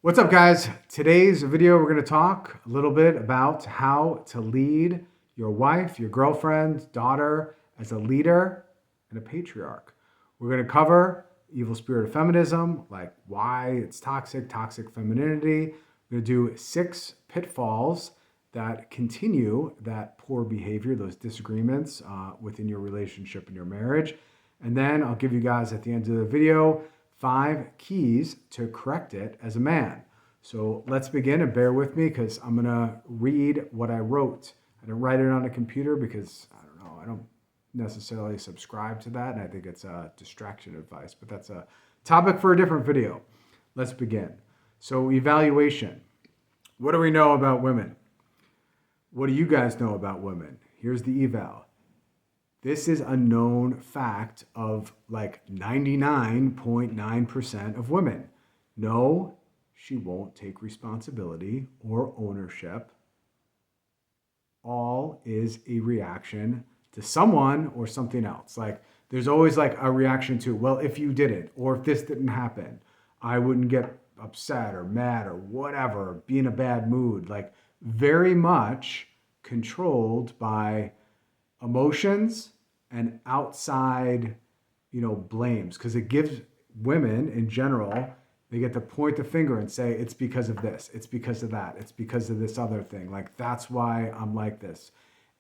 What's up, guys? Today's video, we're going to talk a little bit about how to lead your wife, your girlfriend, daughter as a leader and a patriarch. We're going to cover evil spirit of feminism, like why it's toxic femininity. We're going to do 6 pitfalls that continue that poor behavior, those disagreements within your relationship and your marriage. And then I'll give you guys at the end of the video 5 keys to correct it as a man. So let's begin, and bear with me because I'm going to read what I wrote. I didn't write it on a computer because, I don't necessarily subscribe to that, and I think it's a distraction advice, but that's a topic for a different video. Let's begin. So evaluation. What do we know about women? What do you guys know about women? Here's the eval. This is a known fact of like 99.9% of women. No, she won't take responsibility or ownership. All is a reaction to someone or something else. Like there's always like a reaction to, well, if you did it, or if this didn't happen, I wouldn't get upset or mad or whatever, be in a bad mood. Like very much controlled by emotions and outside, blames, because it gives women in general, they get to point the finger and say, it's because of this, it's because of that, it's because of this other thing. Like, that's why I'm like this.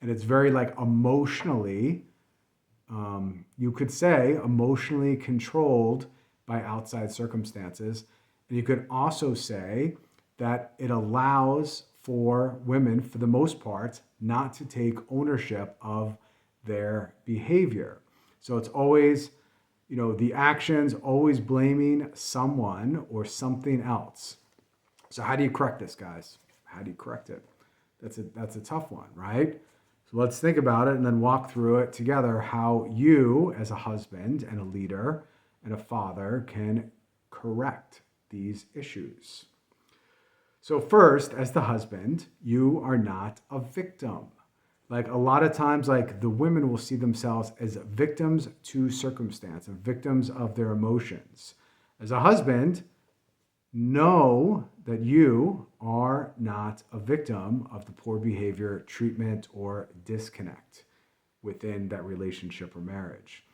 And it's very like emotionally, you could say emotionally controlled by outside circumstances. And you could also say that it allows for women, for the most part, not to take ownership of their behavior. So it's always, the actions always blaming someone or something else. So how do you correct this, guys? How do you correct it? That's a tough one, right? So let's think about it and then walk through it together, how you as a husband and a leader and a father can correct these issues. So first, as the husband, you are not a victim. Like a lot of times, like the women will see themselves as victims to circumstance and victims of their emotions. As a husband, know that you are not a victim of the poor behavior, treatment, or disconnect within that relationship or marriage.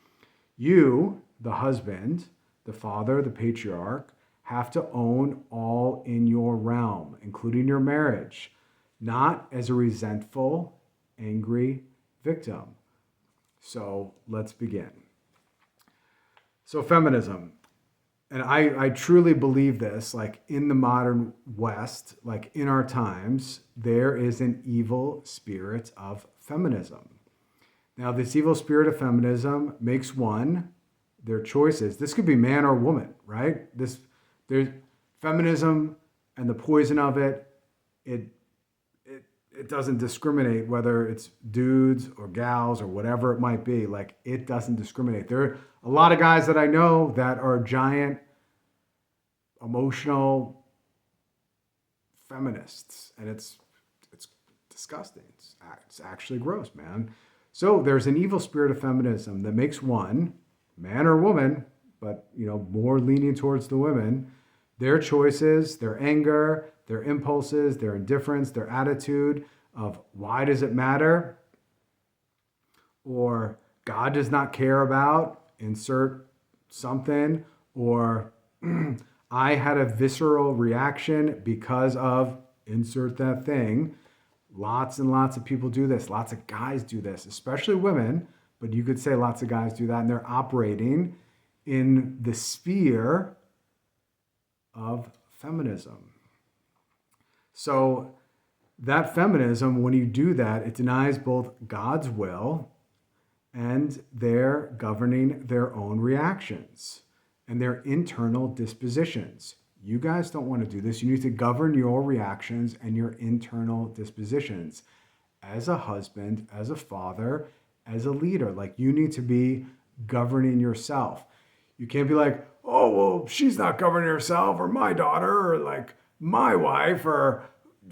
You, the husband, the father, the patriarch, have to own all in your realm, including your marriage, not as a resentful, angry victim. So let's begin. So feminism, and I truly believe this, like in the modern West, like in our times, there is an evil spirit of feminism. Now, this evil spirit of feminism makes one, their choices. This could be man or woman, right? There's feminism and the poison of it, it doesn't discriminate whether it's dudes or gals or whatever it might be. Like it doesn't discriminate. There are a lot of guys that I know that are giant emotional feminists, and it's disgusting. It's actually gross, man. So there's an evil spirit of feminism that makes one, man or woman, but more leaning towards the women, their choices, their anger, their impulses, their indifference, their attitude of why does it matter? Or God does not care about, insert something, or I had a visceral reaction because of, insert that thing. Lots and lots of people do this. Lots of guys do this, especially women, but you could say lots of guys do that, and they're operating in the sphere of feminism. So that feminism, when you do that, it denies both God's will and they're governing their own reactions and their internal dispositions. You guys don't want to do this. You need to govern your reactions and your internal dispositions as a husband, as a father, as a leader. Like you need to be governing yourself. You can't be like, oh, well, she's not governing herself, or my daughter, or like my wife, or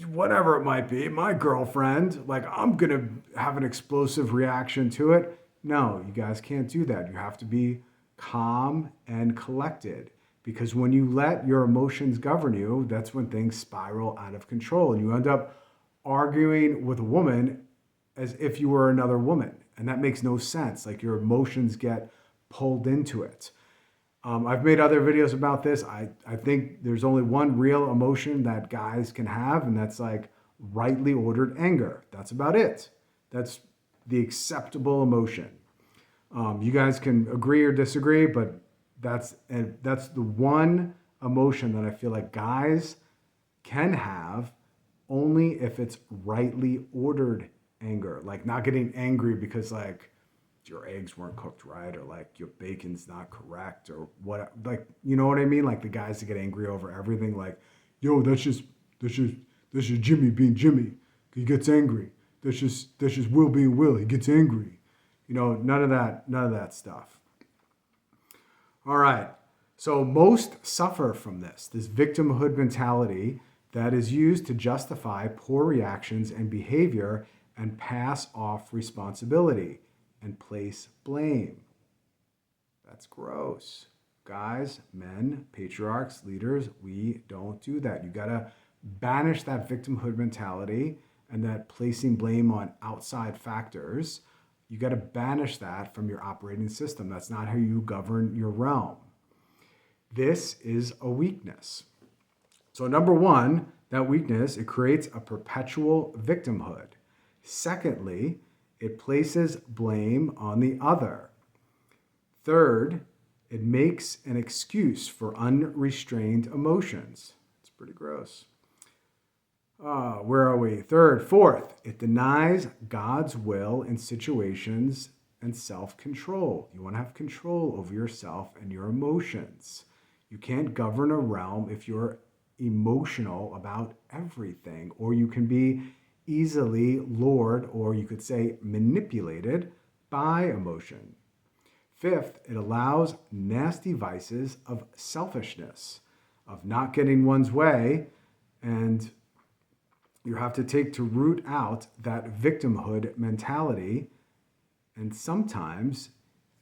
whatever it might be, my girlfriend, like I'm going to have an explosive reaction to it. No, you guys can't do that. You have to be calm and collected Because when you let your emotions govern you, that's when things spiral out of control and you end up arguing with a woman as if you were another woman. And that makes no sense. Like your emotions get pulled into it. I've made other videos about this. I think there's only one real emotion that guys can have, and that's like rightly ordered anger. That's about it. That's the acceptable emotion. You guys can agree or disagree, but that's the one emotion that I feel like guys can have only if it's rightly ordered anger. Like not getting angry because like your eggs weren't cooked right or like your bacon's not correct or what, like, you know what I mean? Like the guys that get angry over everything, like, yo, that's just Jimmy being Jimmy. He gets angry. That's just Will being Will. He gets angry. You know, none of that stuff. All right. So most suffer from this victimhood mentality that is used to justify poor reactions and behavior and pass off responsibility and place blame. That's gross. Guys, men, patriarchs, leaders, we don't do that. You got to banish that victimhood mentality and that placing blame on outside factors. You got to banish that from your operating system. That's not how you govern your realm. This is a weakness. So number one, that weakness, it creates a perpetual victimhood. Secondly, it places blame on the other. Third, it makes an excuse for unrestrained emotions. It's pretty gross. Where are we? Fourth, it denies God's will in situations and self-control. You want to have control over yourself and your emotions. You can't govern a realm if you're emotional about everything, or you can be easily lured, or you could say manipulated by emotion. Fifth, it allows nasty vices of selfishness, of not getting one's way, and you have to take to root out that victimhood mentality. And sometimes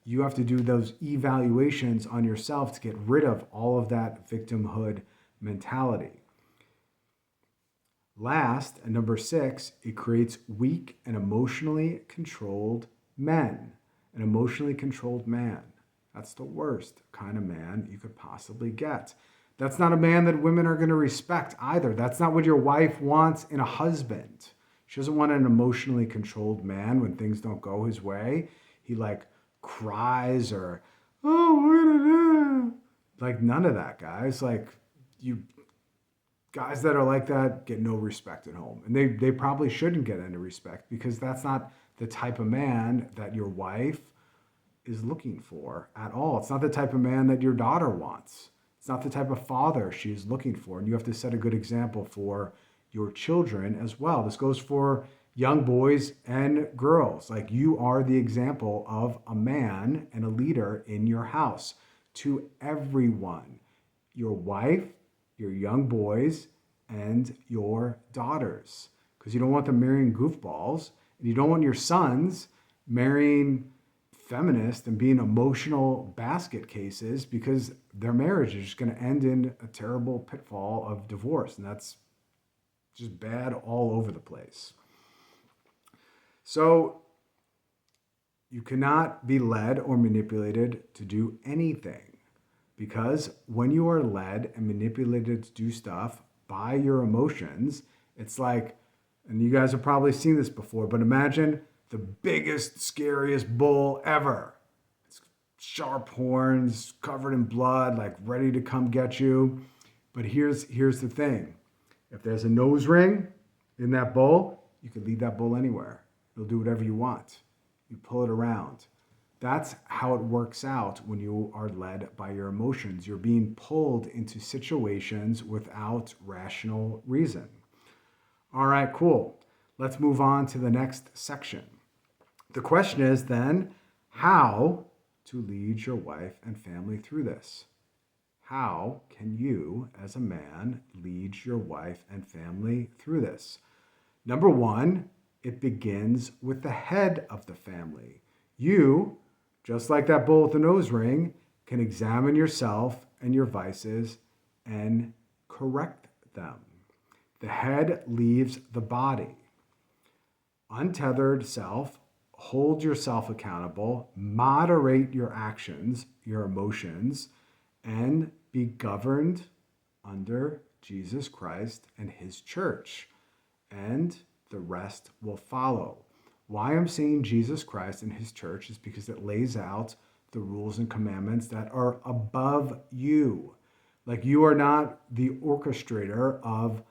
you have to do those evaluations on yourself to get rid of all of that victimhood mentality. Last, and number 6, it creates weak and emotionally controlled men. An emotionally controlled man. That's the worst kind of man you could possibly get. That's not a man that women are going to respect either. That's not what your wife wants in a husband. She doesn't want an emotionally controlled man when things don't go his way. He like cries or, oh, we're gonna do. Like none of that, guys. Like you guys that are like that get no respect at home. And they probably shouldn't get any respect because that's not the type of man that your wife is looking for at all. It's not the type of man that your daughter wants. It's not the type of father she's looking for. And you have to set a good example for your children as well. This goes for young boys and girls. Like you are the example of a man and a leader in your house to everyone. Your wife, your young boys, and your daughters. Because you don't want them marrying goofballs. And you don't want your sons marrying feminists and being emotional basket cases because their marriage is just going to end in a terrible pitfall of divorce. And that's just bad all over the place. So you cannot be led or manipulated to do anything because when you are led and manipulated to do stuff by your emotions, it's like, and you guys have probably seen this before, but imagine the biggest, scariest bull ever. It's sharp horns, covered in blood, like ready to come get you. But here's the thing. If there's a nose ring in that bull, you can lead that bull anywhere. It'll do whatever you want. You pull it around. That's how it works out when you are led by your emotions. You're being pulled into situations without rational reason. All right, cool. Let's move on to the next section. The question is then, how to lead your wife and family through this? How can you, as a man, lead your wife and family through this? Number one, it begins with the head of the family. You, just like that bull with the nose ring, can examine yourself and your vices and correct them. The head leaves the body. Untethered self, hold yourself accountable, moderate your actions, your emotions, and be governed under Jesus Christ and his church. And the rest will follow. Why I'm saying Jesus Christ and his church is because it lays out the rules and commandments that are above you. Like, you are not the orchestrator of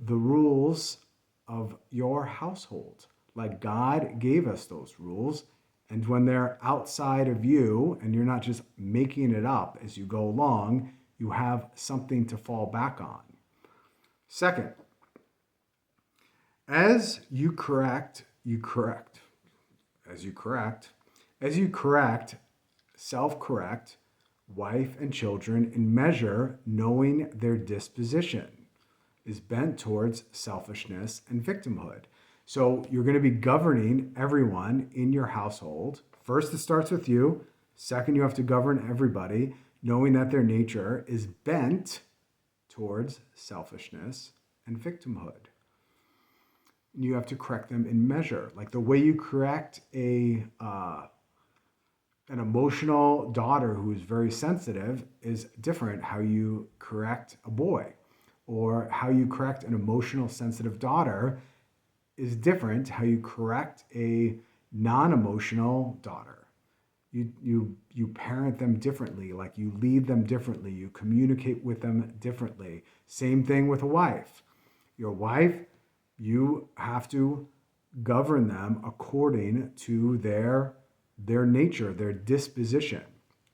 the rules of your household. Like, God gave us those rules, and when they're outside of you and you're not just making it up as you go along, you have something to fall back on. Second, as you correct, self-correct wife and children in measure, knowing their disposition is bent towards selfishness and victimhood. So you're going to be governing everyone in your household. First, it starts with you. Second, you have to govern everybody, knowing that their nature is bent towards selfishness and victimhood. And you have to correct them in measure. Like, the way you correct an emotional daughter who is very sensitive is different how you correct a boy. Or how you correct an emotional sensitive daughter is different how you correct a non-emotional daughter. You parent them differently, like you lead them differently, you communicate with them differently. Same thing with a wife. Your wife, you have to govern them according to their nature, their disposition.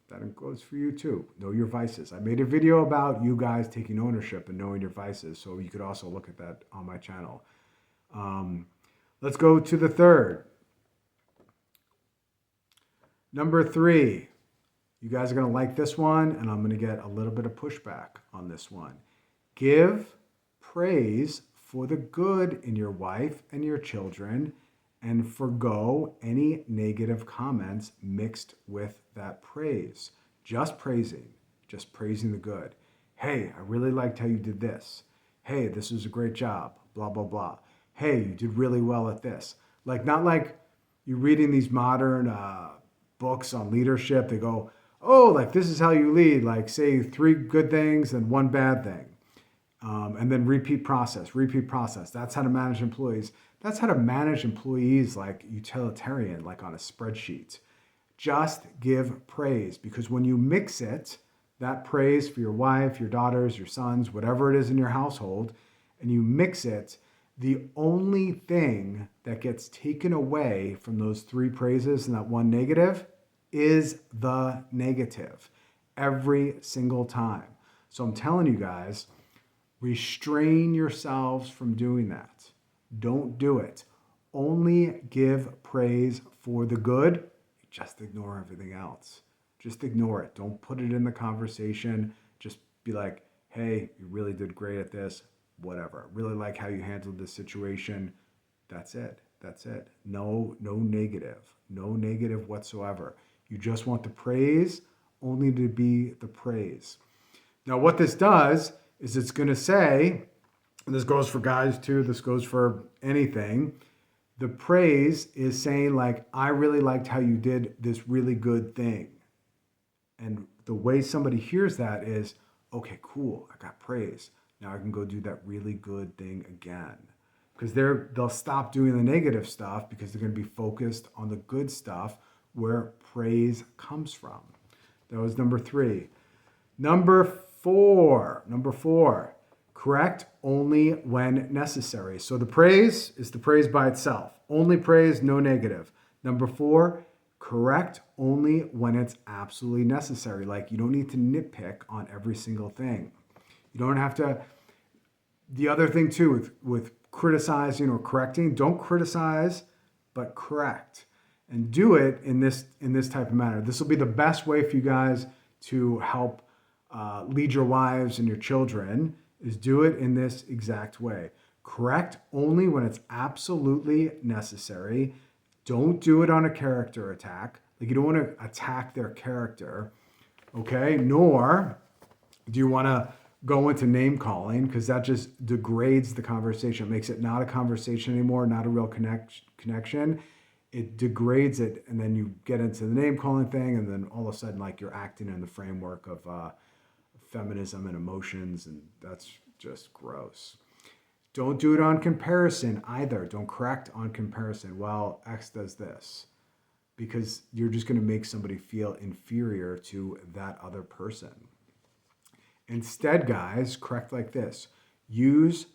That goes for you too. Know your vices. I made a video about you guys taking ownership and knowing your vices, so you could also look at that on my channel. Let's go to the third. Number 3. You guys are going to like this one, and I'm going to get a little bit of pushback on this one. Give praise for the good in your wife and your children, and forgo any negative comments mixed with that praise. Just praising the good. Hey, I really liked how you did this. Hey, this was a great job, blah, blah, blah. Hey, you did really well at this. Like, not like you're reading these modern books on leadership. They go, oh, like, this is how you lead. Like, say 3 good things and 1 bad thing. And then repeat process. That's how to manage employees. That's how to manage employees like utilitarian, like on a spreadsheet. Just give praise, because when you mix it, that praise for your wife, your daughters, your sons, whatever it is in your household, and you mix it, the only thing that gets taken away from those 3 praises and that 1 negative is the negative every single time. So I'm telling you guys, restrain yourselves from doing that. Don't do it. Only give praise for the good. Just ignore everything else. Just ignore it. Don't put it in the conversation. Just be like, hey, you really did great at this. Whatever. Really like how you handled this situation. That's it. No negative. No negative whatsoever. You just want the praise only to be the praise. Now, what this does is it's going to say, and this goes for guys too, this goes for anything, the praise is saying, like, I really liked how you did this really good thing. And the way somebody hears that is, okay, cool, I got praise. Now I can go do that really good thing again. Because they'll stop doing the negative stuff because they're going to be focused on the good stuff where praise comes from. That was number 3. Number 4, correct only when necessary. So the praise is the praise by itself. Only praise, no negative. Number 4, correct only when it's absolutely necessary. Like, you don't need to nitpick on every single thing. You don't have to. The other thing too with criticizing or correcting, don't criticize, but correct. And do it in this type of manner. This will be the best way for you guys to help lead your wives and your children, is do it in this exact way. Correct only when it's absolutely necessary. Don't do it on a character attack. Like, you don't want to attack their character, okay? Nor Do you want to go into name calling? Because that just degrades the conversation, makes it not a conversation anymore, not a real connection. It degrades it, and then you get into the name calling thing, and then all of a sudden, like, you're acting in the framework of feminism and emotions, and that's just gross. Don't do it on comparison either. Don't correct on comparison. Well, X does this, because you're just going to make somebody feel inferior to that other person. Instead, guys, correct like this. Use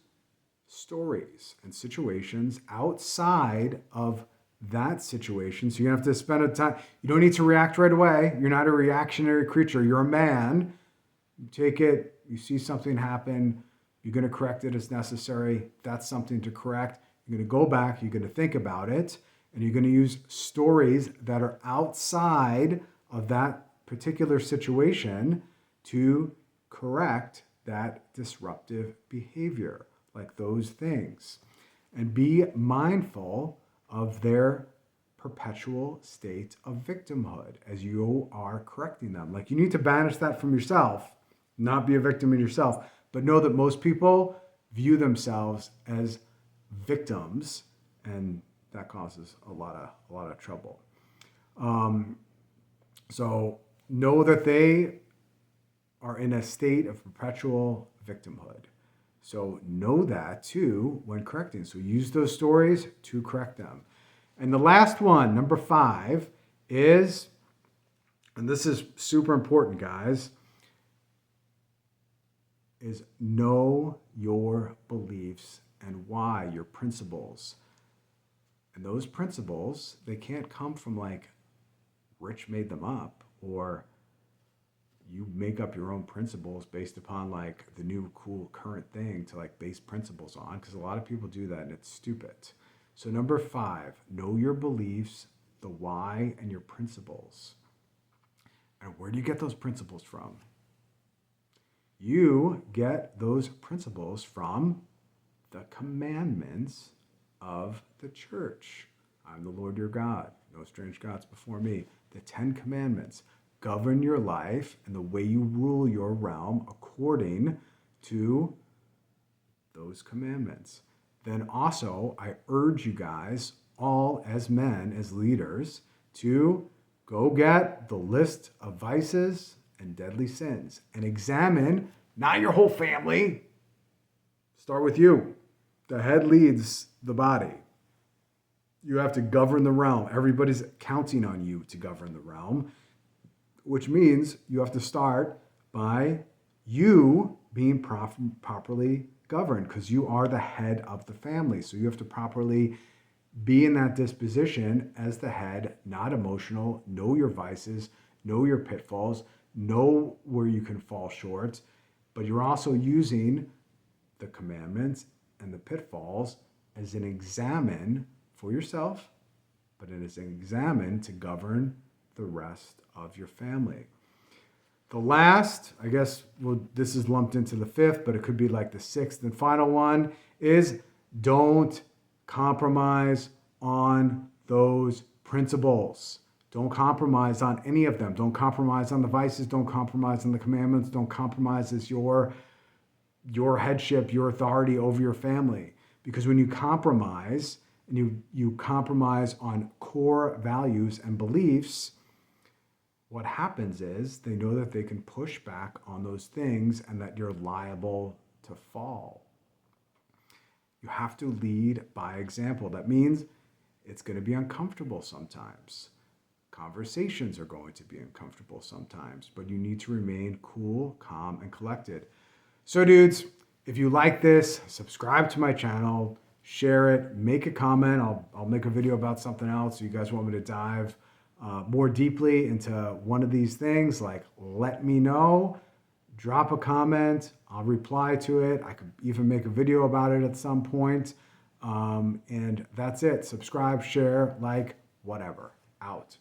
stories and situations outside of that situation. So you're going to have to spend a time. You don't need to react right away. You're not a reactionary creature. You're a man. You take it, you see something happen, you're going to correct it as necessary. That's something to correct. You're going to go back, you're going to think about it, and you're going to use stories that are outside of that particular situation to correct that disruptive behavior, like those things. And be mindful of their perpetual state of victimhood as you are correcting them. Like, you need to banish that from yourself, not be a victim in yourself, but know that most people view themselves as victims, and that causes a lot of trouble. So know that they are in a state of perpetual victimhood. So know that too when correcting. So use those stories to correct them. And the last one, number 5, is, and this is super important, guys, is know your beliefs and why, your principles. And those principles, they can't come from like Rich made them up, or you make up your own principles based upon like the new cool current thing to like base principles on, because a lot of people do that and it's stupid. So number 5, know your beliefs, the why, and your principles. And where do you get those principles from? You get those principles from the commandments of the church. I'm the Lord your God. No strange gods before me. The 10 commandments govern your life and the way you rule your realm according to those commandments. Then also, I urge you guys, all as men, as leaders, to go get the list of vices and deadly sins and examine, not your whole family. Start with you. The head leads the body. You have to govern the realm. Everybody's counting on you to govern the realm, which means you have to start by you being properly governed, because you are the head of the family. So you have to properly be in that disposition as the head, not emotional. Know your vices, know your pitfalls, know where you can fall short, but you're also using the commandments and the pitfalls as an examine for yourself, but it is an examine to govern the rest of your family. The last, I guess, well, this is lumped into the 5th, but it could be like the 6th and final one, is don't compromise on those principles. Don't compromise on any of them. Don't compromise on the vices. Don't compromise on the commandments. Don't compromise as your headship, your authority over your family. Because when you compromise, and you compromise on core values and beliefs, what happens is they know that they can push back on those things and that you're liable to fall. You have to lead by example. That means it's going to be uncomfortable sometimes. Conversations are going to be uncomfortable sometimes, but you need to remain cool, calm, and collected. So dudes, if you like this, subscribe to my channel, share it, make a comment. I'll make a video about something else. You guys want me to dive more deeply into one of these things, like, let me know. Drop a comment. I'll reply to it. I could even make a video about it at some point. And that's it. Subscribe, share, like, whatever. Out.